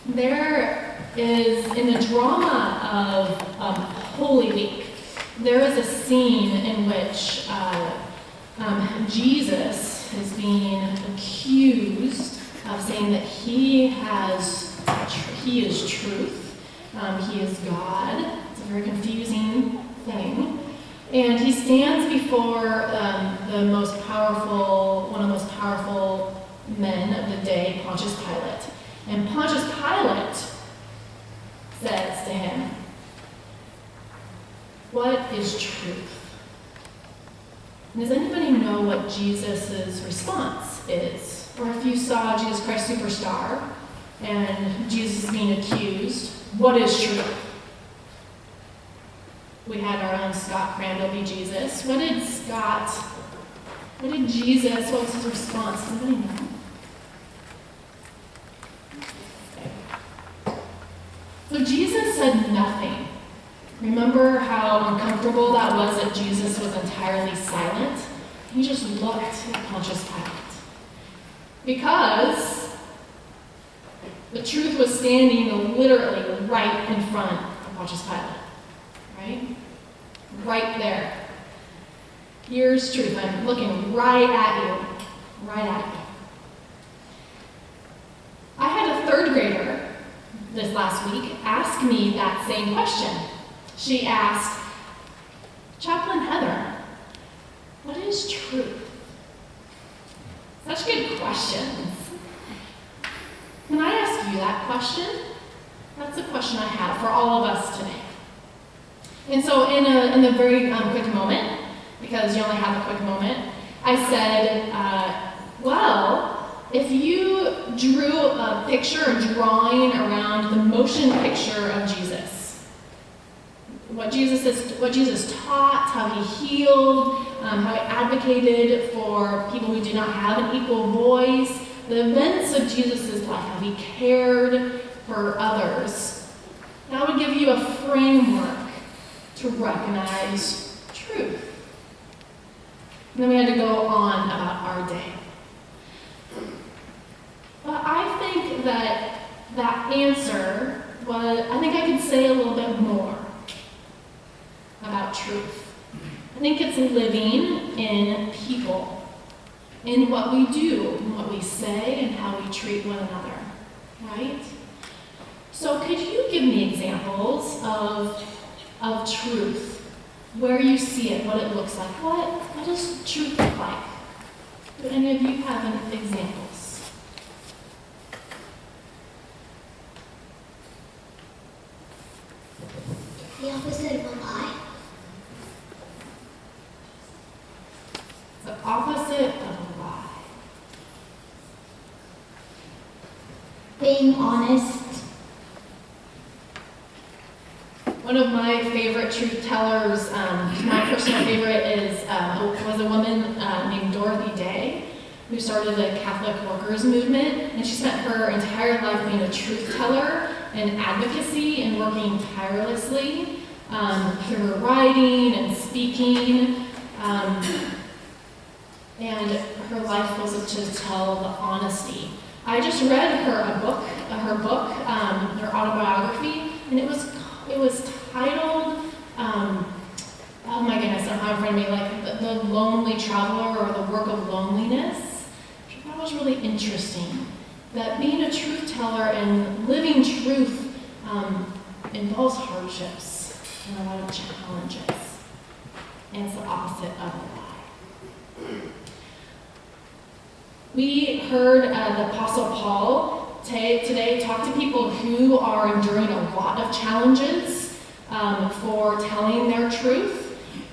There is, in the drama of Holy Week, there is a scene in which Jesus is being accused of saying that he is truth, he is God. It's a very confusing thing. And he stands before one of the most powerful men of the day, Pontius Pilate. And Pontius Pilate says to him, "What is truth?" And does anybody know what Jesus' response is? Or if you saw Jesus Christ Superstar and Jesus is being accused, what is truth? We had our own Scott Crandall be Jesus. What was his response? Does anybody know? So Jesus said nothing. Remember how uncomfortable that was that Jesus was entirely silent? He just looked at Pontius Pilate. Because the truth was standing literally right in front of Pontius Pilate. Right? Right there. Here's truth. I'm looking right at you. Right at you. I had a third grader this last week ask me that same question. She asked, "Chaplain Heather, what is truth?" Such good questions. Can I ask you that question? That's a question I have for all of us today. And so in a very quick moment, because you only have a quick moment, I said, if you drew a picture, a drawing around the motion picture of Jesus, what Jesus taught, how he healed, how he advocated for people who do not have an equal voice, the events of Jesus' life, how he cared for others, that would give you a framework to recognize truth. And then we had to go on about our day. But I think that answer I think I could say a little bit more about truth. I think it's living in people, in what we do, in what we say, and how we treat one another, right? So could you give me examples of truth, where you see it, what it looks like? What does truth look like? Do any of you have any examples? The opposite of a lie. The opposite of a lie. Being honest. One of my favorite truth tellers, my personal favorite, was a woman named Dorothy Day, who started the Catholic Workers Movement, and she spent her entire life being a truth teller and advocacy and working tirelessly through her writing and speaking. And her life was to tell the honesty. I just read her book, her autobiography, and it was titled, oh my goodness, I don't have it in front of me, like The Lonely Traveler, or The Work of Loneliness. Which I thought was really interesting. That being a truth teller and living truth involves hardships and a lot of challenges. And it's the opposite of a lie. We heard the Apostle Paul today talk to people who are enduring a lot of challenges for telling their truth.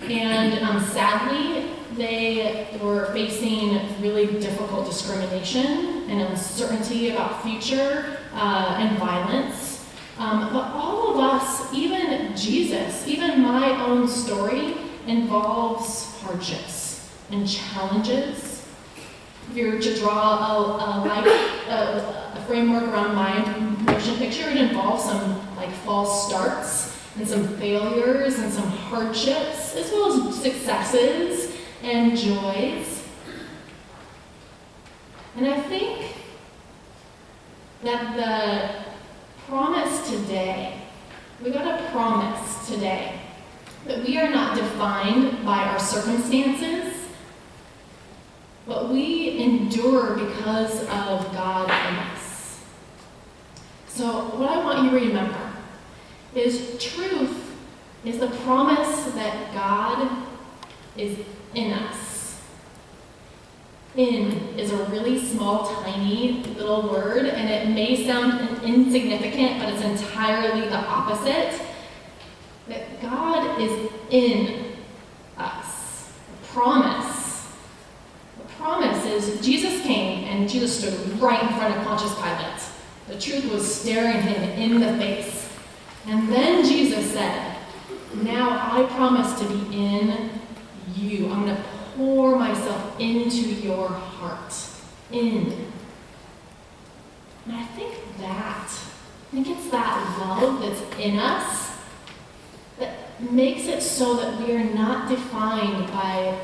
And sadly, they were facing really difficult discrimination and uncertainty about future and violence. But all of us, even Jesus, even my own story, involves hardships and challenges. If you were to draw a framework around my motion picture, it involves some false starts and some failures and some hardships, as well as successes and joys. And I think that promise today, we got to promise today that we are not defined by our circumstances, but we endure because of God in us. So what I want you to remember is truth is the promise that God is in us. In is a really small, tiny little word, and it may sound insignificant, but it's entirely the opposite. That God is in us. The promise is Jesus came and Jesus stood right in front of Pontius Pilate. The truth was staring him in the face. And then Jesus said, now I promise to be in you. I'm going to pour myself into your heart. In. And I think it's that love that's in us that makes it so that we are not defined by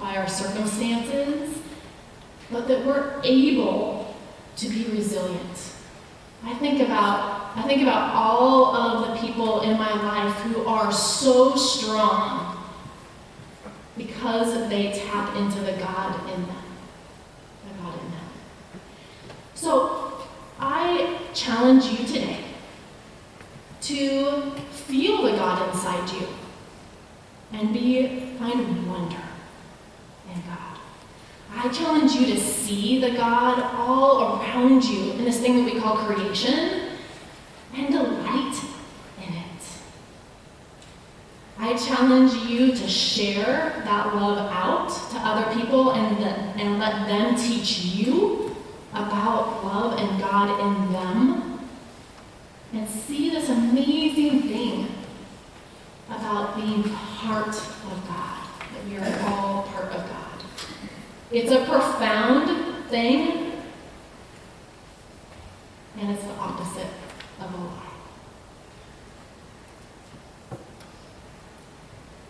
our circumstances, but that we're able to be resilient. I think about all of the people in my life who are so strong because they tap into the God in them. The God in them. So I challenge you today to feel the God inside you and find wonder in God. I challenge you to see the God all around you in this thing that we call creation and delight in it. I challenge you to share that love out to other people and let them teach you about love and God in them. And see this amazing thing about being part of God, that we are all part of God. It's a profound thing, and it's the opposite of a lie.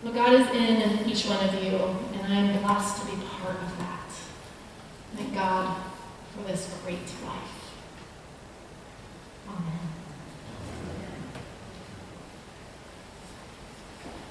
Well, God is in each one of you, and I am blessed to be part of that. Thank God for this great life.